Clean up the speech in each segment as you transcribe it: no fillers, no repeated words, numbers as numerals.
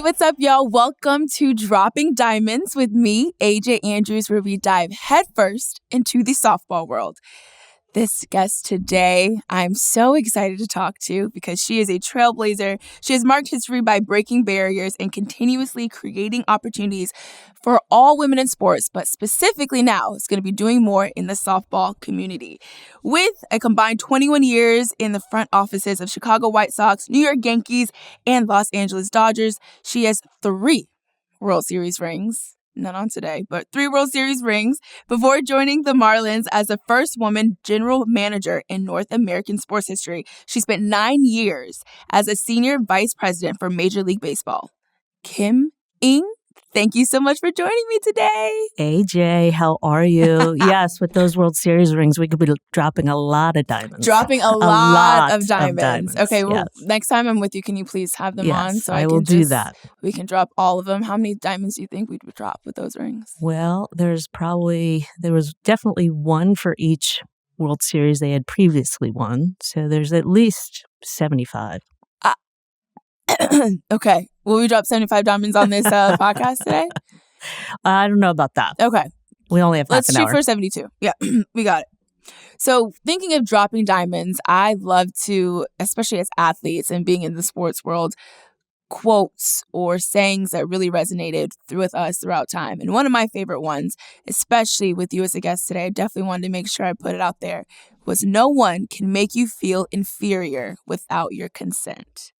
what's up, y'all? Welcome to Dropping Diamonds with me, AJ Andrews, where we dive headfirst into the softball world. This guest today, I'm so excited to talk to because she is a trailblazer. She has marked history by breaking barriers and continuously creating opportunities for all women in sports, but specifically now, is going to be doing more in the softball community. With a combined 21 years in the front offices of Chicago White Sox, New York Yankees, and Los Angeles Dodgers, she has 3 World Series rings. Not on today, but 3 World Series rings before joining the Marlins as the first woman general manager in North American sports history. She spent 9 years as a senior vice president for Major League Baseball. Kim Ng, thank you so much for joining me today. AJ, how are you? Yes, with those World Series rings, we could be dropping a lot of diamonds. Dropping a lot of diamonds. Okay, well, yes. Next time I'm with you, can you please have them on? So I will do that. We can drop all of them. How many diamonds do you think we'd drop with those rings? Well, there was definitely one for each World Series they had previously won. So there's at least 75. Okay. Will we drop 75 diamonds on this podcast today? I don't know about that. Okay. We only have half an hour. Let's shoot for 72. Yeah, we got it. So thinking of dropping diamonds, I love to, especially as athletes and being in the sports world, quotes or sayings that really resonated with us throughout time. And one of my favorite ones, especially with you as a guest today, I definitely wanted to make sure I put it out there, was no one can make you feel inferior without your consent.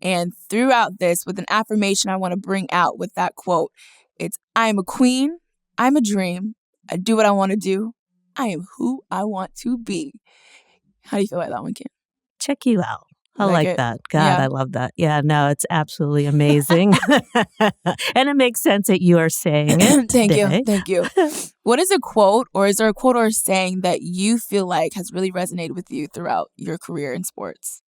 And throughout this, with an affirmation I want to bring out with that quote, it's, I am a queen, I'm a dream, I do what I want to do, I am who I want to be. How do you feel about that one, Kim? Check you out. I like that. God, yeah. I love that. Yeah, no, it's absolutely amazing. And it makes sense that you are saying it. Thank you. What is a quote, or is there a quote or a saying that you feel like has really resonated with you throughout your career in sports?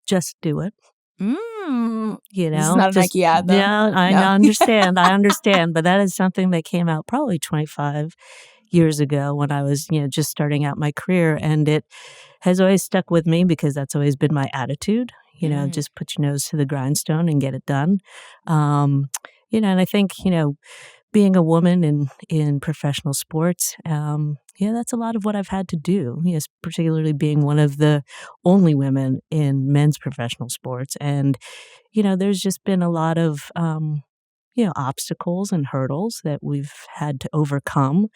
Just do it. You know, this is not a Nike ad, though. Yeah, I understand. I understand. But that is something that came out probably 25 years ago when I was, just starting out my career. And it has always stuck with me because that's always been my attitude, just put your nose to the grindstone and get it done. And I think, being a woman in professional sports, that's a lot of what I've had to do, yes, particularly being one of the only women in men's professional sports. And, there's just been a lot of, obstacles and hurdles that we've had to overcome.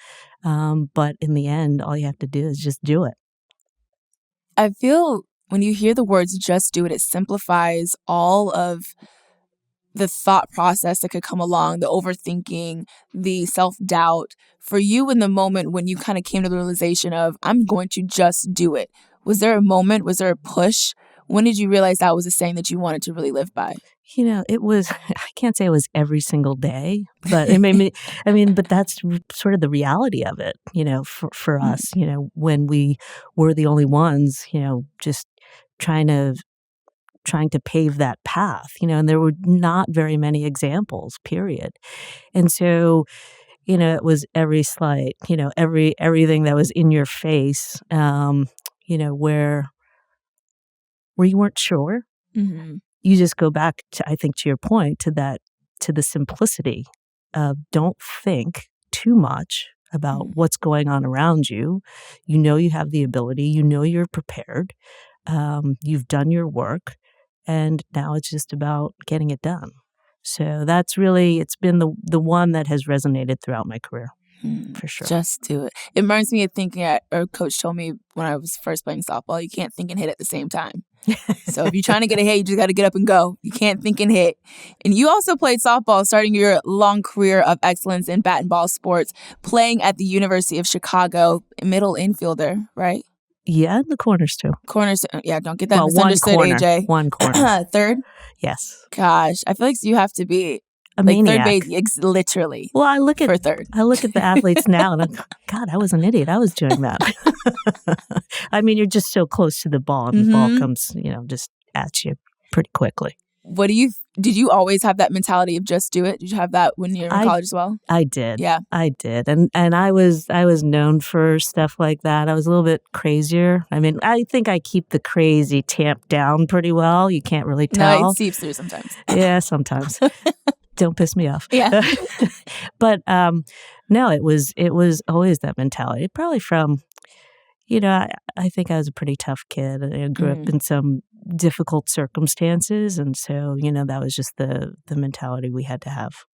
But in the end, all you have to do is just do it. I feel when you hear the words just do it, it simplifies all of the thought process that could come along, the overthinking, the self-doubt. For you in the moment when you kind of came to the realization of, I'm going to just do it, was there a moment, was there a push? When did you realize that was a saying that you wanted to really live by? It was, I can't say it was every single day, but but that's sort of the reality of it, for us, when we were the only ones, just trying to pave that path, and there were not very many examples, period. And so, it was every slight, everything that was in your face, where you weren't sure. Mm-hmm. You just go back to, I think, to your point, to the simplicity of don't think too much about what's going on around you. You have the ability, you're prepared, you've done your work, and now it's just about getting it done. So that's really, it's been the one that has resonated throughout my career. For sure. Just do it. It reminds me of thinking a coach told me when I was first playing softball, you can't think and hit at the same time. So if you're trying to get a hit, you just got to get up and go. You can't think and hit. And you also played softball, starting your long career of excellence in bat and ball sports, playing at the University of Chicago, middle infielder, right? Yeah, and the corners too. Corners, yeah, don't get that misunderstood, AJ. One corner. Third? Yes. Gosh, I feel like you have to be a maniac. Third base, literally. Well, I look at third. I look at the athletes now, and I'm, God, I was an idiot. I was doing that. You're just so close to the ball, and the ball comes, just at you pretty quickly. What do you Did you always have that mentality of just do it? Did you have that when you were in college as well? I did. Yeah. I did. And I was known for stuff like that. I was a little bit crazier. I mean, I think I keep the crazy tamped down pretty well. You can't really tell. No, it seeps through sometimes. Yeah, sometimes. Don't piss me off. Yeah. But no, it was always that mentality. Probably from, I think I was a pretty tough kid. I grew up in some difficult circumstances, and so that was just the mentality we had to have.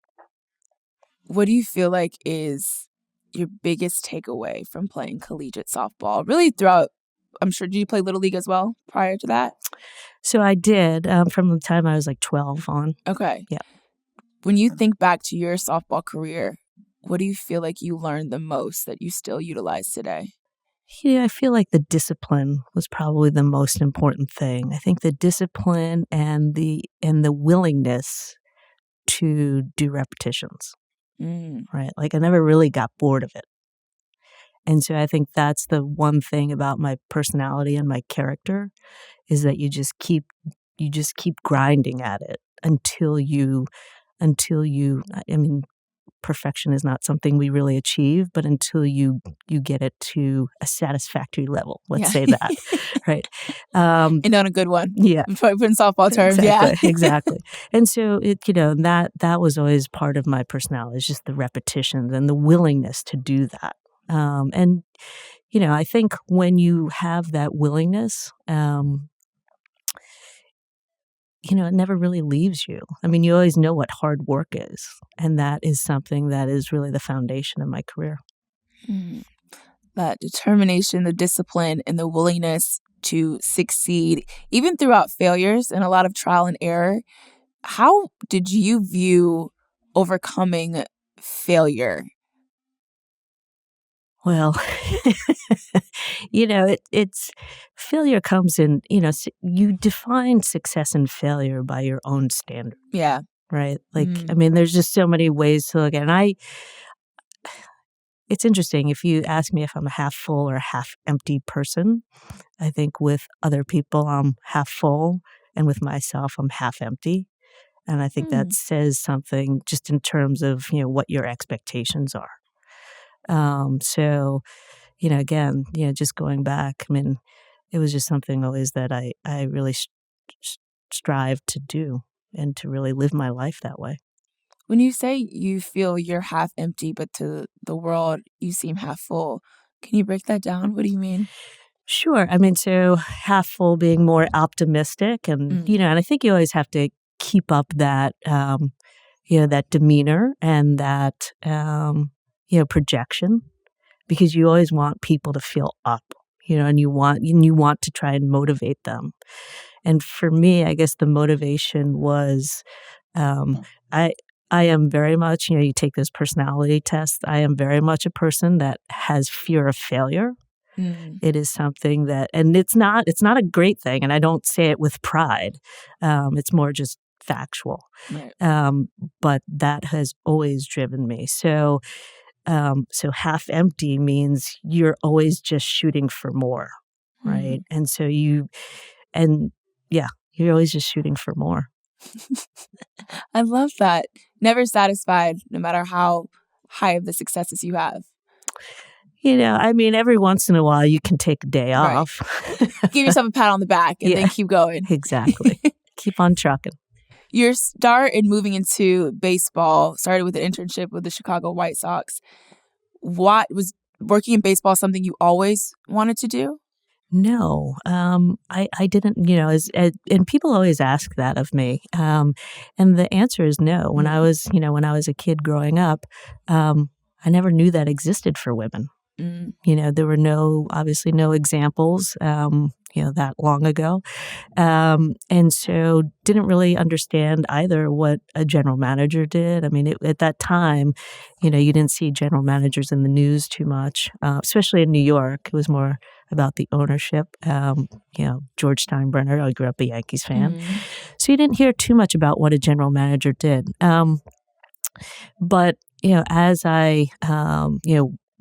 What do you feel like is your biggest takeaway from playing collegiate softball? Really throughout, I'm sure, did you play Little League as well prior to that? So I did from the time I was like 12 on. Okay. Yeah. When you think back to your softball career, what do you feel like you learned the most that you still utilize today? Yeah, I feel like the discipline was probably the most important thing. I think the discipline and the willingness to do repetitions. Right? Like I never really got bored of it. And so I think that's the one thing about my personality and my character is that you just keep grinding at it until you I mean, perfection is not something we really achieve, but until you get it to a satisfactory level, let's say that, right? And on a good one. Yeah. Put in softball terms, exactly, exactly. And so that was always part of my personality, is just the repetitions and the willingness to do that. And I think when you have that willingness, it never really leaves you. I mean, you always know what hard work is. And that is something that is really the foundation of my career. That determination, the discipline, and the willingness to succeed, even throughout failures and a lot of trial and error. How did you view overcoming failure? Well, it's failure comes in, you define success and failure by your own standard. Yeah. Right? Like, I mean, there's just so many ways to look at it. And it's interesting. If you ask me if I'm a half full or a half empty person, I think with other people, I'm half full. And with myself, I'm half empty. And I think that says something just in terms of, what your expectations are. So, again, just going back, I mean, it was just something always that I really strive to do and to really live my life that way. When you say you feel you're half empty, but to the world, you seem half full, can you break that down? What do you mean? Sure. I mean, so half full being more optimistic and, and I think you always have to keep up that, that demeanor and that, projection, because you always want people to feel up, and you want to try and motivate them. And for me, I guess the motivation was, I am very much, you take those personality tests. I am very much a person that has fear of failure. It is something that, and it's not a great thing. And I don't say it with pride. It's more just factual. Right. But that has always driven me. So half empty means you're always just shooting for more, right? And so you're always just shooting for more. I love that. Never satisfied, no matter how high of the successes you have. I mean, every once in a while you can take a day off. Give yourself a pat on the back and then keep going. Exactly. Keep on trucking. Your start in moving into baseball started with an internship with the Chicago White Sox. What was working in baseball something you always wanted to do? No, I didn't, and people always ask that of me. And the answer is no. When I was a kid growing up, I never knew that existed for women. There were obviously no examples, that long ago. And so didn't really understand either what a general manager did. I mean, at that time, you didn't see general managers in the news too much, especially in New York. It was more about the ownership. George Steinbrenner, I grew up a Yankees fan. So you didn't hear too much about what a general manager did. But, as I,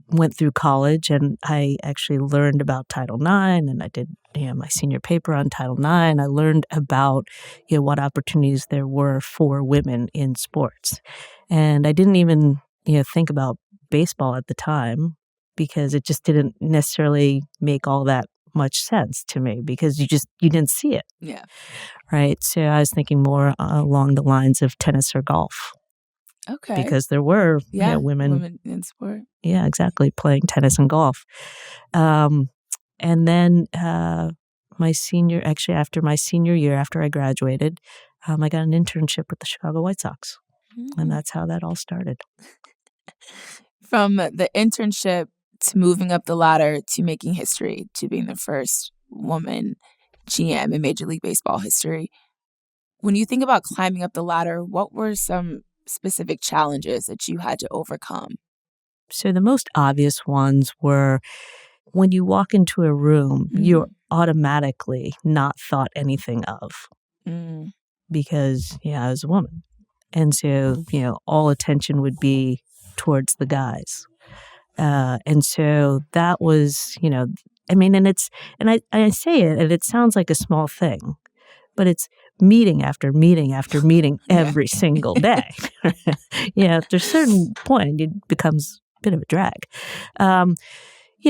went through college and I actually learned about Title IX and I did my senior paper on Title IX, I learned about what opportunities there were for women in sports. And I didn't even think about baseball at the time because it just didn't necessarily make all that much sense to me because you didn't see it. Yeah. Right. So I was thinking more along the lines of tennis or golf. Okay. Because there were women in sport. Yeah, exactly. Playing tennis and golf. And then after my senior year, after I graduated, I got an internship with the Chicago White Sox. And that's how that all started. From the internship to moving up the ladder to making history to being the first woman GM in Major League Baseball history. When you think about climbing up the ladder, what were some specific challenges that you had to overcome? So the most obvious ones were when you walk into a room, you're automatically not thought anything of because, I was a woman. And so, all attention would be towards the guys. And so that was, and I say it and it sounds like a small thing, but it's meeting after meeting after meeting every single day. After a certain point, it becomes a bit of a drag.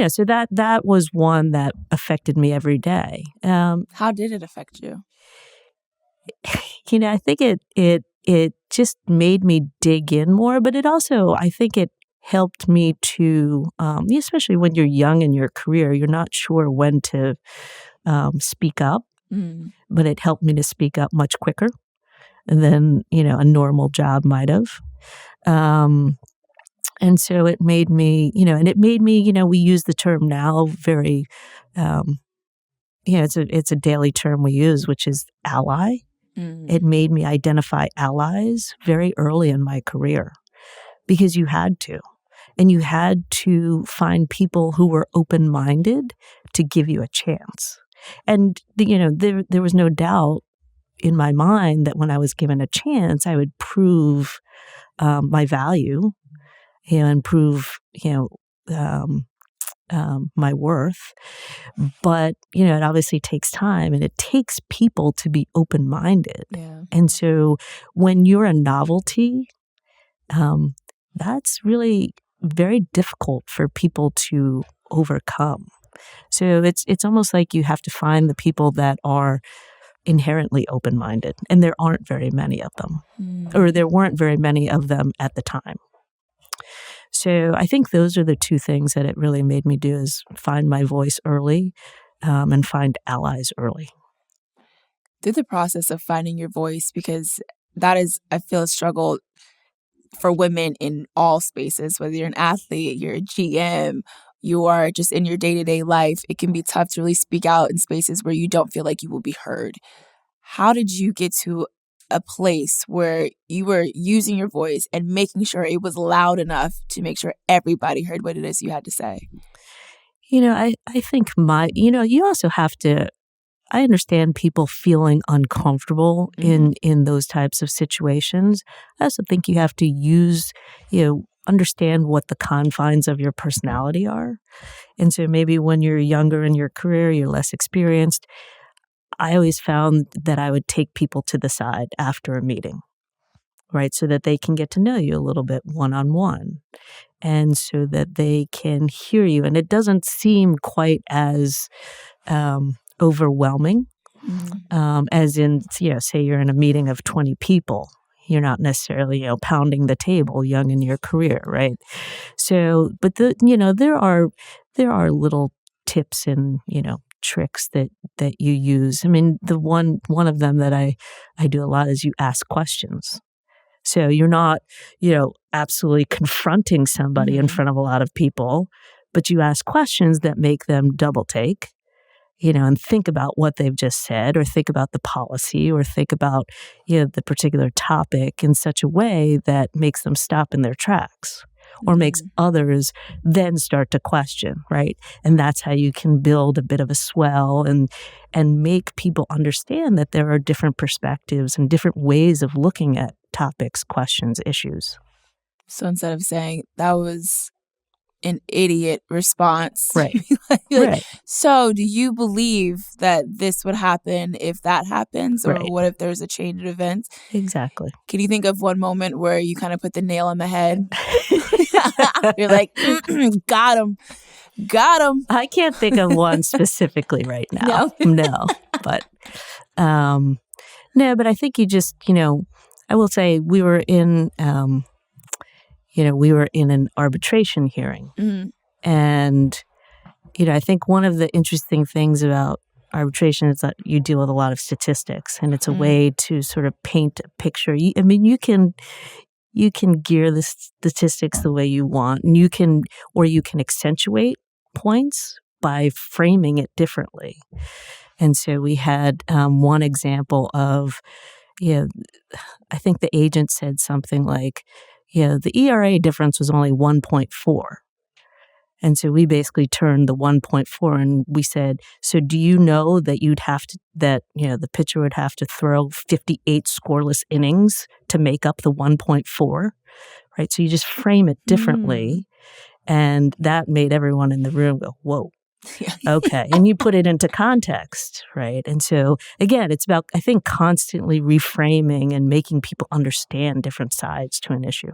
So that was one that affected me every day. How did it affect you? I think it just made me dig in more, but it also, I think it helped me to, especially when you're young in your career, you're not sure when to speak up, but it helped me to speak up much quicker than, a normal job might have. And so it made me, we use the term now very, it's a daily term we use, which is ally. It made me identify allies very early in my career because you had to. And you had to find people who were open-minded to give you a chance. And, there was no doubt in my mind that when I was given a chance, I would prove my value, and prove, my worth. But, it obviously takes time and it takes people to be open-minded. Yeah. And so when you're a novelty, that's really very difficult for people to overcome. So it's almost like you have to find the people that are inherently open-minded, and there aren't very many of them, or there weren't very many of them at the time. So I think those are the two things that it really made me do is find my voice early and find allies early. Through the process of finding your voice, because that is, I feel, a struggle for women in all spaces, whether you're an athlete, you're a GM, you are just in your day-to-day life, it can be tough to really speak out in spaces where you don't feel like you will be heard. How did you get to a place where you were using your voice and making sure it was loud enough to make sure everybody heard what it is you had to say? I think you also have to, I understand people feeling uncomfortable in those types of situations. I also think you have to understand what the confines of your personality are. And so maybe when you're younger in your career, you're less experienced. I always found that I would take people to the side after a meeting, right? So that they can get to know you a little bit one-on-one and so that they can hear you. And it doesn't seem quite as overwhelming as in, say you're in a meeting of 20 people. You're not necessarily, pounding the table young in your career, right? So, but there are little tips and, tricks that you use. I mean, the one of them that I do a lot is you ask questions. So you're not, absolutely confronting somebody in front of a lot of people, but you ask questions that make them double take, and think about what they've just said, or think about the policy, or think about, the particular topic in such a way that makes them stop in their tracks. Or makes others then start to question, right? And that's how you can build a bit of a swell and make people understand that there are different perspectives and different ways of looking at topics, questions, issues. So instead of saying, that was an idiot response. Right. Like, so do you believe that this would happen if that happens? Or Right. what if there's a change in events? Exactly. Can you think of one moment where you kind of put the nail on the head? You're like, got him. Got him. I can't think of one specifically right now. No. But no, but I think you just, I will say we were in an arbitration hearing. Mm-hmm. And, I think one of the interesting things about arbitration is that you deal with a lot of statistics, and it's a way to sort of paint a picture. You can gear the statistics the way you want, and you can accentuate points by framing it differently. And so we had one example of, I think the agent said something like, the ERA difference was only 1.4. And so we basically turned the 1.4 and we said, so do you know that the pitcher would have to throw 58 scoreless innings to make up the 1.4, right? So you just frame it differently. And that made everyone in the room go, whoa. Okay. And you put it into context, right? And so again, it's about, I think, constantly reframing and making people understand different sides to an issue.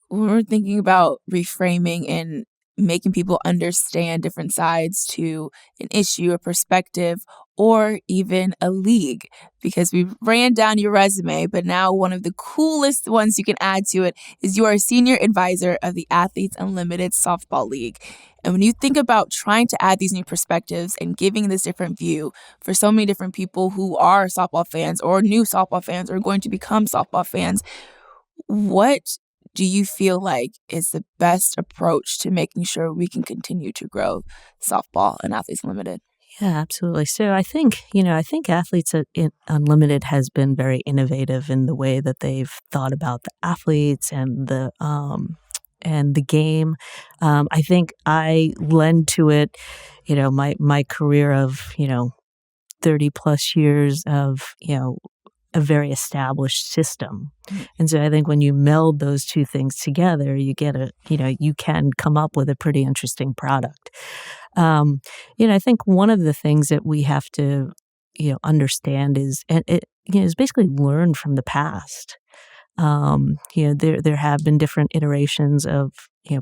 When we're thinking about reframing and making people understand different sides to an issue, a perspective, or even a league, because we ran down your resume, but now one of the coolest ones you can add to it is you are a senior advisor of the Athletes Unlimited Softball League. And when you think about trying to add these new perspectives and giving this different view for so many different people who are softball fans or new softball fans or going to become softball fans, what do you feel like is the best approach to making sure we can continue to grow softball and Athletes Unlimited? Yeah, absolutely. So I think Athletes Unlimited has been very innovative in the way that they've thought about the athletes and the game. I think I lend to it, my career of, 30 plus years of, a very established system. And so I think when you meld those two things together, you get you can come up with a pretty interesting product. I think one of the things that we have to, understand is basically learn from the past. There have been different iterations of,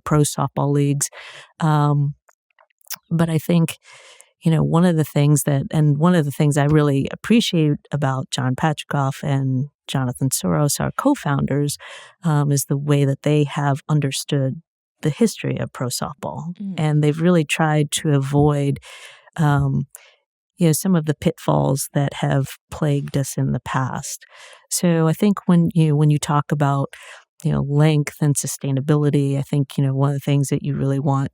pro softball leagues. But I think, one of the things I really appreciate about John Patricoff and Jonathan Soros, our co-founders, is the way that they have understood the history of pro softball. And they've really tried to avoid, some of the pitfalls that have plagued us in the past. So I think when you talk about, length and sustainability, I think, one of the things that you really want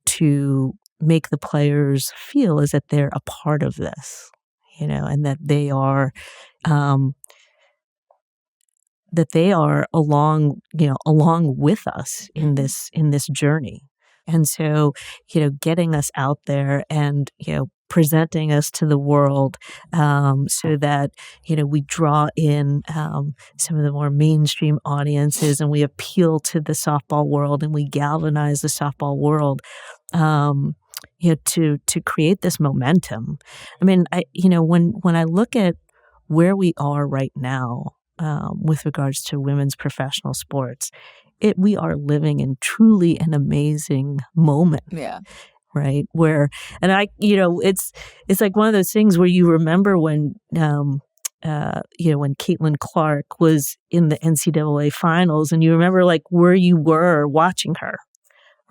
to make the players feel is that they're a part of this, and that they are along with us in this journey. And so, getting us out there and, presenting us to the world so that, we draw in some of the more mainstream audiences and we appeal to the softball world and we galvanize the softball world, to create this momentum. I mean, when I look at where we are right now with regards to women's professional sports, we are living in truly an amazing moment. Yeah. Right. Where, and it's like one of those things where you remember when, when Caitlin Clark was in the NCAA finals and you remember like where you were watching her.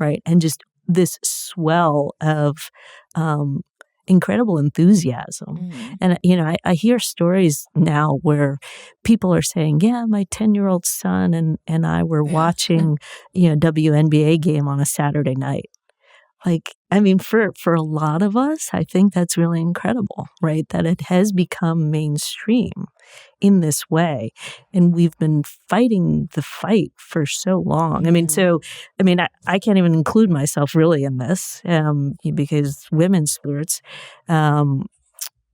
Right. And just this swell of, incredible enthusiasm. And, I hear stories now where people are saying, yeah, my 10-year-old son and I were watching, WNBA game on a Saturday night. Like, I mean, for a lot of us, I think that's really incredible, right? That it has become mainstream in this way. And we've been fighting the fight for so long. I mean, I can't even include myself really in this because women's sports, and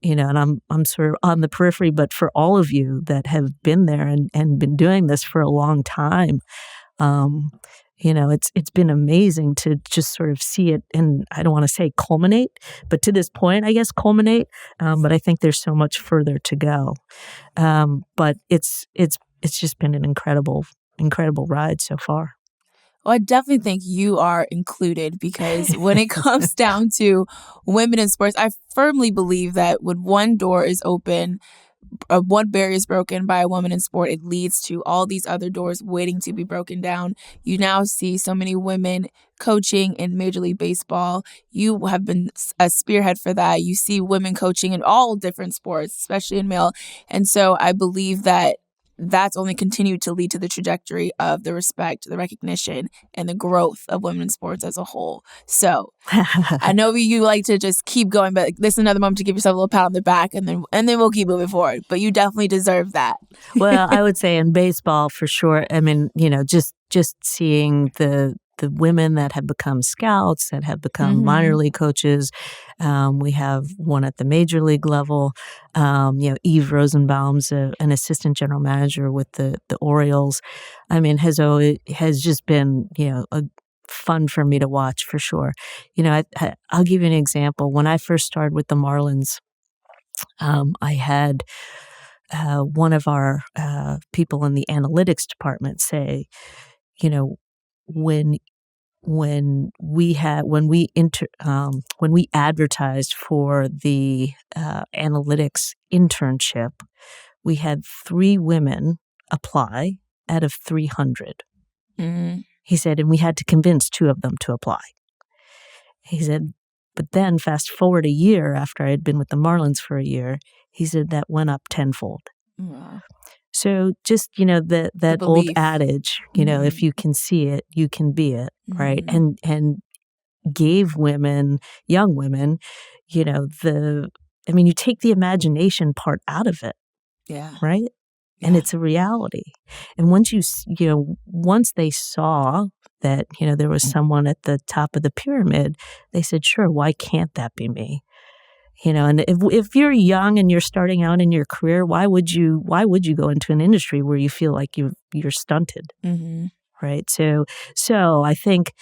I'm sort of on the periphery, but for all of you that have been there and been doing this for a long time, It's been amazing to just sort of see it, and I don't want to say culminate, but to this point, I guess culminate. But I think there's so much further to go. But it's just been an incredible ride so far. Well, I definitely think you are included, because when it comes down to women in sports, I firmly believe that when one door is open, one barrier is broken by a woman in sport, it leads to all these other doors waiting to be broken down. You now see so many women coaching in Major League Baseball. You have been a spearhead for that. You see women coaching in all different sports, especially in male. And so I believe that that's only continued to lead to the trajectory of the respect, the recognition, and the growth of women in sports as a whole. So I know you like to just keep going, but this is another moment to give yourself a little pat on the back, and then we'll keep moving forward. But you definitely deserve that. Well, I would say in baseball for sure. I mean, just seeing the women that have become scouts, that have become minor league coaches. We have one at the major league level. Eve Rosenbaum's an assistant general manager with the Orioles. I mean, has just been, a fun for me to watch for sure. I'll give you an example. When I first started with the Marlins, I had one of our people in the analytics department say, when we advertised for the analytics internship, we had 3 women apply out of 300. He said, and we had to convince 2 of them to apply. He said, but then fast forward a year after I had been with the Marlins for a year, he said that went up tenfold. Wow. So just, that old adage, if you can see it, you can be it, right? And gave women, young women, you take the imagination part out of it. Yeah. Right? Yeah. And it's a reality. And once they saw that, there was someone at the top of the pyramid, they said, sure, why can't that be me? And if you're young and you're starting out in your career, why would you go into an industry where you feel like you're stunted, right? So I think,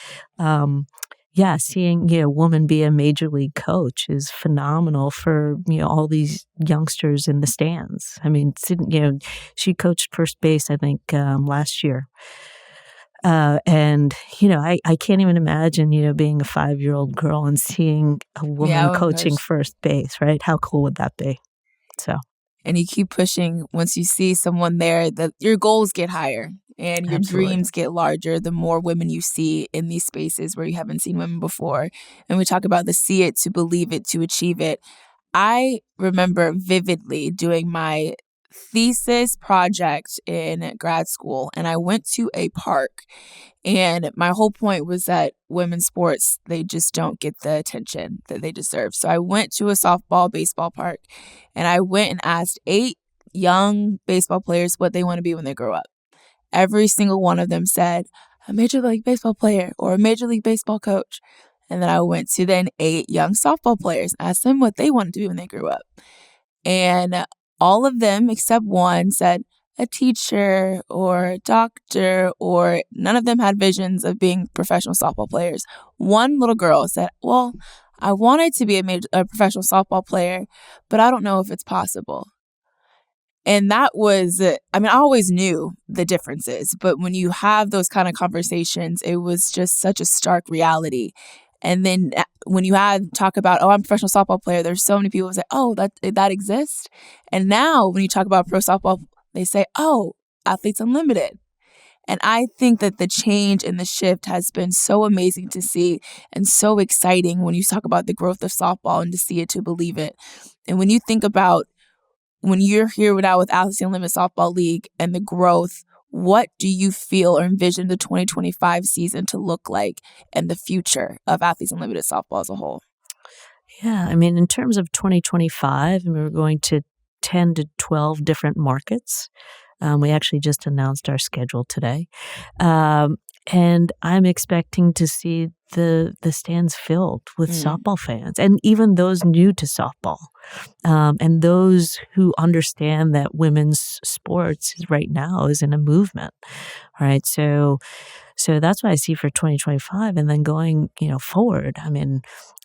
seeing a woman be a major league coach is phenomenal for all these youngsters in the stands. I mean, she coached first base, I think, last year. And I can't even imagine, being a 5-year-old girl and seeing a woman coaching first base, right? How cool would that be? So, and you keep pushing. Once you see someone there, that your goals get higher and your dreams get larger, the more women you see in these spaces where you haven't seen women before. And we talk about the see it, to believe it, to achieve it. I remember vividly doing my thesis project in grad school, and I went to a park, and my whole point was that women's sports, they just don't get the attention that they deserve. So I went to a softball baseball park, and I went and asked 8 young baseball players what they want to be when they grow up. Every single one of them said a major league baseball player or a major league baseball coach. And then I went to 8 young softball players and asked them what they wanted to be when they grew up. And all of them, except one, said a teacher or a doctor, or none of them had visions of being professional softball players. One little girl said, well, I wanted to be a professional softball player, but I don't know if it's possible. And that was, I always knew the differences, but when you have those kind of conversations, it was just such a stark reality. And then when you talk about, I'm a professional softball player, there's so many people who say, oh, that exists. And now when you talk about pro softball, they say, oh, Athletes Unlimited. And I think that the change and the shift has been so amazing to see and so exciting when you talk about the growth of softball and to see it, to believe it. And when you think about when you're here now with Athletes Unlimited Softball League and the growth, what do you feel or envision the 2025 season to look like and the future of Athletes Unlimited Softball as a whole? Yeah, in terms of 2025, we're going to 10 to 12 different markets. We actually just announced our schedule today. And I'm expecting to see the stands filled with softball fans, and even those new to softball, and those who understand that women's sports right now is in a movement. All right, so So that's what I see for 2025. And then going, forward,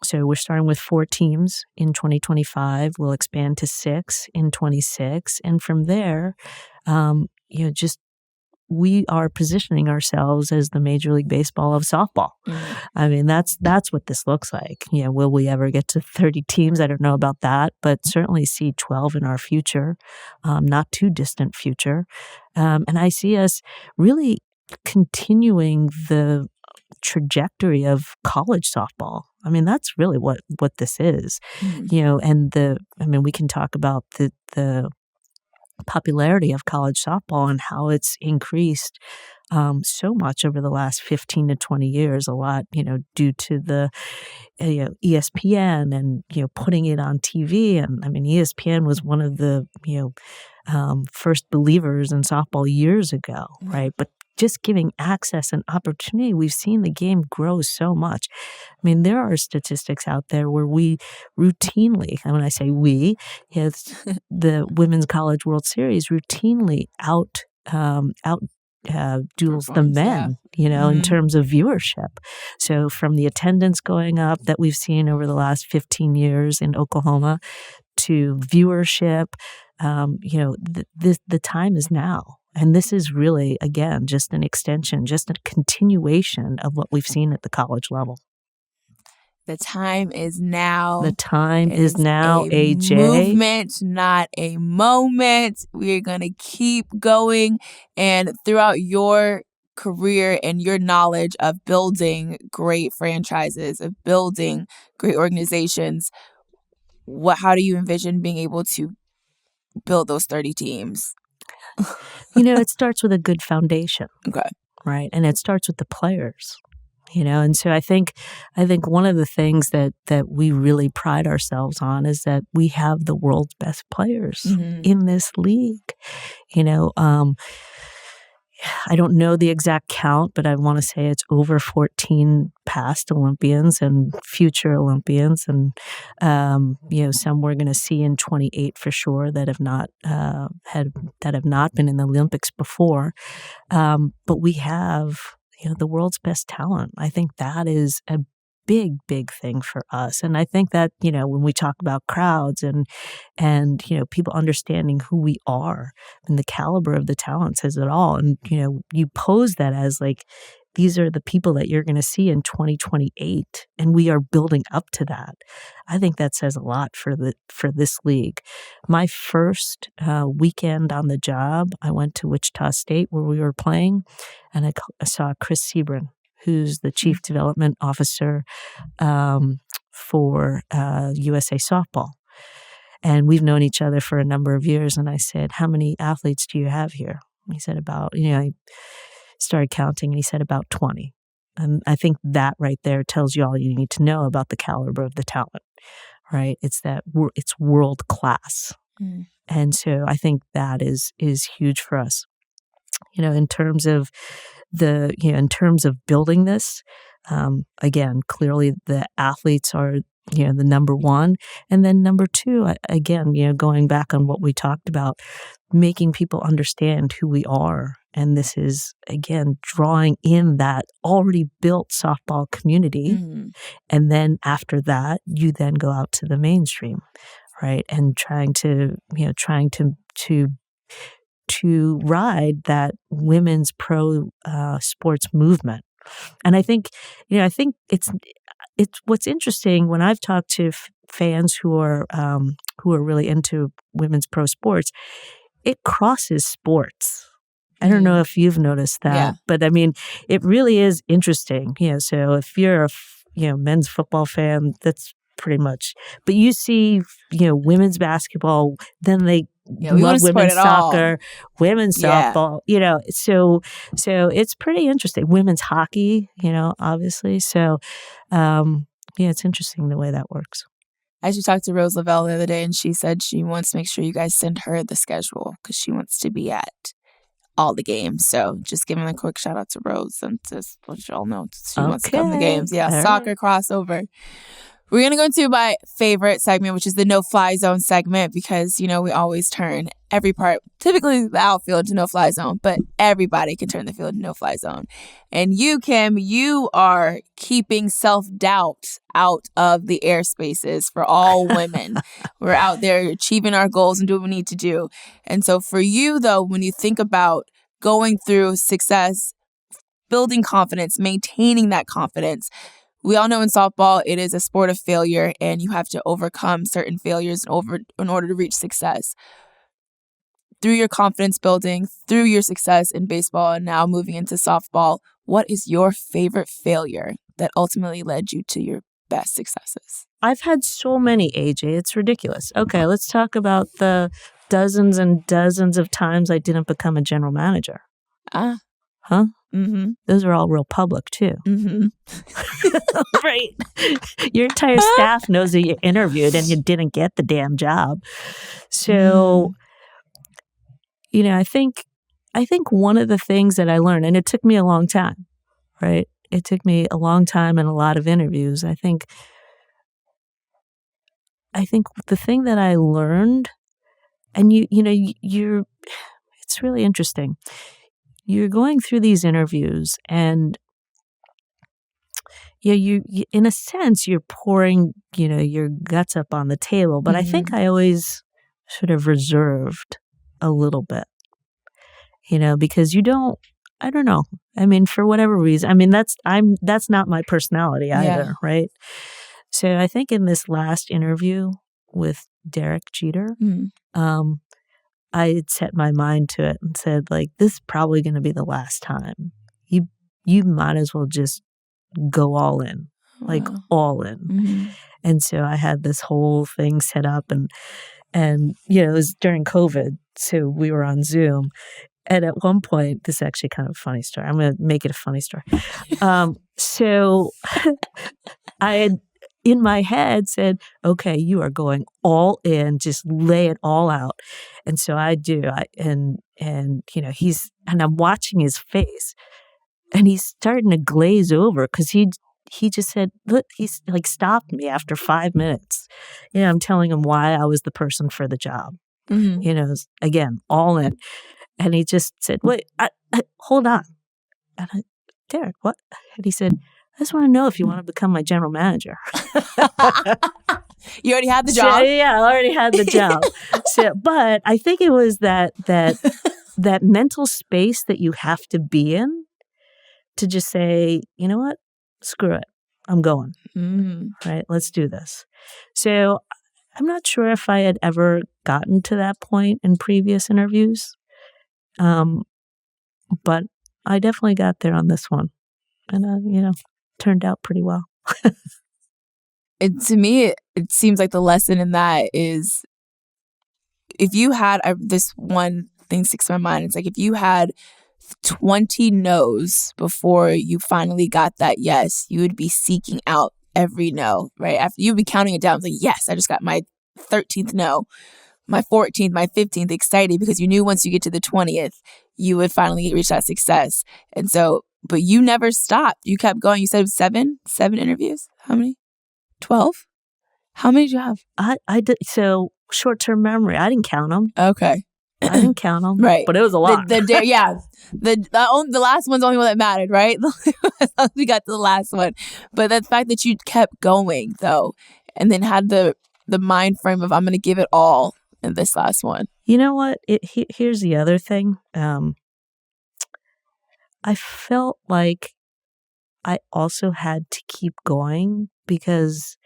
so we're starting with 4 teams in 2025. We'll expand to 6 in 26. And from there, just we are positioning ourselves as the Major League Baseball of softball. That's what this looks like. Will we ever get to 30 teams? I don't know about that, but certainly see 12 in our future, not too distant future. And I see us really continuing the trajectory of college softball. That's really what this is. And we can talk about the popularity of college softball and how it's increased so much over the last 15 to 20 years, a lot, due to the ESPN and, putting it on TV. And ESPN was one of the, first believers in softball years ago, right? But just giving access and opportunity, we've seen the game grow so much. There are statistics out there where we routinely, and when I say we, the Women's College World Series routinely duels the men, in terms of viewership. So from the attendance going up that we've seen over the last 15 years in Oklahoma to viewership, the time is now. And this is really, again, just an extension, just a continuation of what we've seen at the college level. The time is now. The time is now, AJ. Movement, not a moment. We're going to keep going. And throughout your career and your knowledge of building great franchises, of building great organizations, how do you envision being able to build those 30 teams? It starts with a good foundation. Okay. Right. And it starts with the players. And so I think one of the things that we really pride ourselves on is that we have the world's best players in this league. I don't know the exact count, but I want to say it's over 14 past Olympians and future Olympians, and some we're going to see in 28 for sure that have not been in the Olympics before. But we have the world's best talent. I think that is a big thing for us. And I think that, when we talk about crowds and people understanding who we are and the caliber of the talent says it all. And, you pose that as like, these are the people that you're going to see in 2028, and we are building up to that. I think that says a lot for this league. My first weekend on the job, I went to Wichita State where we were playing, and I saw Chris Sebrin, who's the chief development officer for USA Softball. And we've known each other for a number of years. And I said, "How many athletes do you have here?" He said, "About," I started counting, and he said about 20. And I think that right there tells you all you need to know about the caliber of the talent, right? It's world class. And so I think that is huge for us. In terms of building this, again, clearly the athletes are, the number one. And then number two, again, going back on what we talked about, making people understand who we are. And this is, again, drawing in that already built softball community. And then after that, you then go out to the mainstream, right? And trying to ride that women's pro sports movement. And I think it's what's interesting when I've talked to fans who are really into women's pro sports, it crosses sports. I don't know if you've noticed that, but it really is interesting. So if you're a men's football fan, that's pretty much. But you see, women's basketball, then they love women's soccer, women's softball. So it's pretty interesting. Women's hockey, obviously. So it's interesting the way that works. I actually talked to Rose Lavelle the other day, and she said she wants to make sure you guys send her the schedule because she wants to be at all the games. So just giving a quick shout out to Rose and just let y'all know she wants to come to games. Yeah, all soccer crossover. We're going to go into my favorite segment, which is the no-fly zone segment, because, we always turn every part, typically the outfield, into no-fly zone, but everybody can turn the field into no-fly zone. And you, Kim, you are keeping self-doubt out of the airspaces for all women. We're out there achieving our goals and doing what we need to do. And so for you, though, when you think about going through success, building confidence, maintaining that confidence, we all know in softball, it is a sport of failure, and you have to overcome certain failures in order to reach success. Through your confidence building, through your success in baseball, and now moving into softball, what is your favorite failure that ultimately led you to your best successes? I've had so many, AJ. It's ridiculous. Okay, let's talk about the dozens and dozens of times I didn't become a general manager. Huh? Mm-hmm. Those are all real public, too. Mm-hmm. Right. Your entire staff knows that you interviewed and you didn't get the damn job. So, I think one of the things that I learned, and it took me a long time, right? It took me a long time and a lot of interviews. I think the thing that I learned, and it's really interesting. You're going through these interviews, and you in a sense you're pouring your guts up on the table. But I think I always sort of reserved a little bit, because I don't know. I mean, for whatever reason. I mean, that's not my personality either, right? So I think in this last interview with Derek Jeter, I had set my mind to it and said, like, this is probably going to be the last time. You might as well just go all in, all in. Mm-hmm. And so I had this whole thing set up, and it was during COVID, so we were on Zoom. And at one point, this is actually kind of a funny story. I'm going to make it a funny story. So I had, in my head, said, okay, you are going all in, just lay it all out. And so I do. And I'm watching his face, and he's starting to glaze over because he just said, look, he's like stopped me after 5 minutes. I'm telling him why I was the person for the job. Mm-hmm. Again, all in. And he just said, wait, hold on. And I, Derek, what? And he said, I just want to know if you want to become my general manager. You already had the job? So, yeah, I already had the job. But I think it was that mental space that you have to be in to just say, you know what? Screw it. I'm going. Right? Let's do this. So I'm not sure if I had ever gotten to that point in previous interviews. But I definitely got there on this one, and turned out pretty well. To me, it seems like the lesson in that is, if you had this one thing sticks in my mind. It's like, if you had 20 no's before you finally got that yes, you would be seeking out every no, right? After you'd be counting it down, it's like, yes, I just got my 13th no, my 14th, my 15th, excited because you knew once you get to the 20th, you would finally reach that success. And so, but you never stopped. You kept going. You said seven interviews. How many? 12? How many did you have? I did. So short-term memory. I didn't count them. Okay. I didn't count them. Right. But it was a lot. The last one's the only one that mattered, right? We got to the last one. But the fact that you kept going, though, and then had the mind frame of, I'm going to give it all in this last one. You know what? Here's the other thing. I felt like I also had to keep going because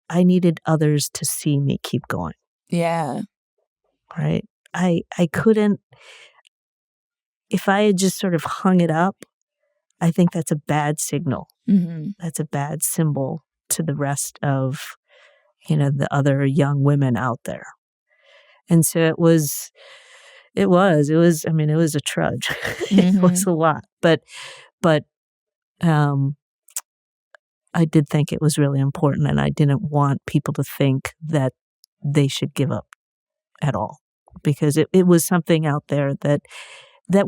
I needed others to see me keep going. Yeah. Right? I couldn't, if I had just sort of hung it up, I think that's a bad signal. Mm-hmm. That's a bad symbol to the rest of, the other young women out there. And so it was a trudge. Mm-hmm. It was a lot. But I did think it was really important, and I didn't want people to think that they should give up at all, because it was something out there that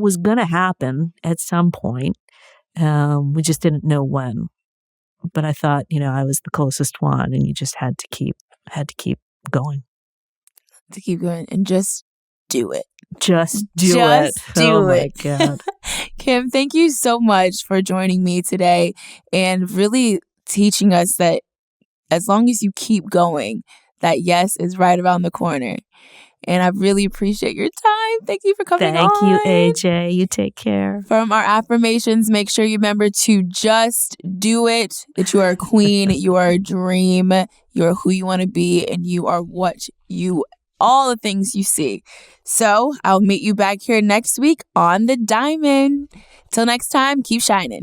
was going to happen at some point. We just didn't know when. but I thought, I was the closest one, and you just had to keep going. To keep going and just do it. Just do Just it. do Oh it. my God. Kim, thank you so much for joining me today and really teaching us that as long as you keep going, that yes is right around the corner. And I really appreciate your time. Thank you for coming on. Thank you, AJ. You take care. From our affirmations, make sure you remember to just do it, that you are a queen, you are a dream, you are who you want to be, and you are all the things you see. So I'll meet you back here next week on The Diamond. Till next time, keep shining.